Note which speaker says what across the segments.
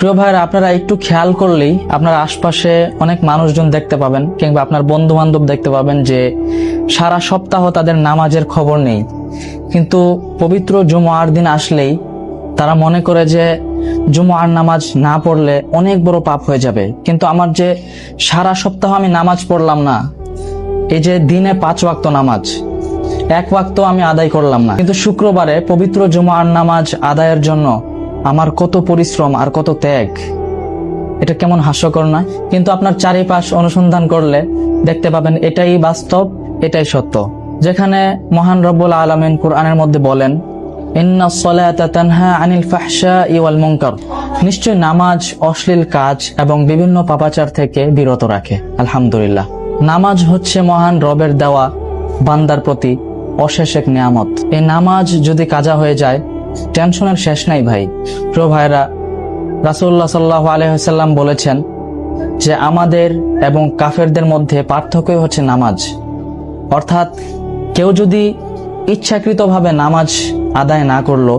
Speaker 1: প্রিয় ভাইরা, আপনারা একটু খেয়াল করলেই আপনার আশপাশে অনেক মানুষজন দেখতে পাবেন, কিংবা আপনার বন্ধু বান্ধব দেখতে পাবেন যে সারা সপ্তাহ তাদের নামাজের খবর নেই, কিন্তু পবিত্র জুমার দিন আসলেই তারা মনে করে যে জুমার নামাজ না পড়লে অনেক বড় পাপ হয়ে যাবে। কিন্তু আমার যে সারা সপ্তাহ আমি নামাজ পড়লাম না, এই যে দিনে 5 ওয়াক্ত নামাজ, 1 ওয়াক্ত আমি আদায় করলাম না, কিন্তু শুক্রবারে পবিত্র জুমার নামাজ আদায়ের জন্য আমার কত পরিশ্রম আর কত ত্যাগ, এটা কেমন হাস্যকর নয়? কিন্তু আপনার চারিপাশ অনুসন্ধান করলে দেখতে পাবেন এটাই বাস্তব, এটাই সত্য। যেখানে মহান রব্বুল আলামিন কোরআনের মধ্যে বলেন, ইন্নাস সালাতা তানহা আনিল ফাহশাই ওয়াল মুনকার, নিশ্চয় নামাজ অশ্লীল কাজ এবং বিভিন্ন পাপাচার থেকে বিরত রাখে। আলহামদুলিল্লাহ, নামাজ হচ্ছে মহান রবের দেওয়া বান্দার প্রতি অশেষ এক নিয়ামত। এই নামাজ যদি কাজা হয়ে যায়, টেনশনের শেষ নাই ভাই। প্রিয় ভাইরা, রাসূলুল্লাহ সাল্লাল্লাহু আলাইহি ওয়াসাল্লাম বলেছেন যে আমাদের এবং কাফেরদের মধ্যে পার্থক্যই হচ্ছে নামাজ। অর্থাৎ কেউ যদি ইচ্ছাকৃতভাবে নামাজ আদায় না করলো,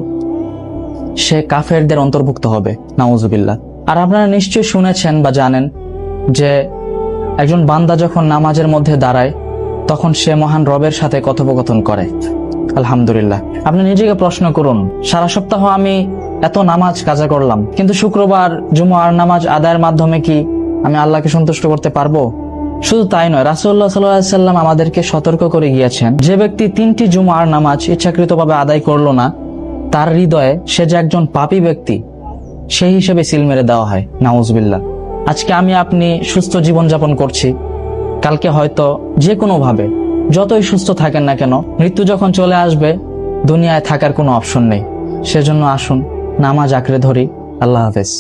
Speaker 1: সে কাফেরদের অন্তর্ভুক্ত হবে, নাউজুবিল্লাহ। আর আপনারা নিশ্চয়ই শুনেছেন বা জানেন যে একজন বান্দা যখন নামাজের মধ্যে দাঁড়ায়, তখন সে মহান রবের সাথে কথোপকথন করে। আলহামদুলিল্লাহ। আপনি নিজেকে প্রশ্ন করুন, সারা সপ্তাহ আমি এত নামাজ কাজা করলাম, কিন্তু শুক্রবার জুমার নামাজ আদায়ের মাধ্যমে কি আমি আল্লাহকে সন্তুষ্ট করতে পারবো? শুধু তাই নয়, রাসূলুল্লাহ সাল্লাল্লাহু আলাইহি ওয়াসাল্লাম আমাদেরকে সতর্ক করে গিয়েছেন, যে ব্যক্তি 3টি জুমার নামাজ ইচ্ছাকৃতভাবে আদায় করলো না, তার হৃদয়ে সে যে একজন পাপী ব্যক্তি, সেই হিসেবে সিল মেরে দেওয়া হয়। নাউজুবিল্লাহ। আজকে আমি আপনি সুস্থ জীবনযাপন করছি, কালকে হয়তো যে কোনো ভাবে যতই সুস্থ থাকেন না কেন, মৃত্যু যখন চলে আসবে, দুনিয়ায় থাকার কোনো অপশন নেই। সেজন্য আসুন নামাজ আঁকড়ে ধরি। আল্লাহ হাফেজ।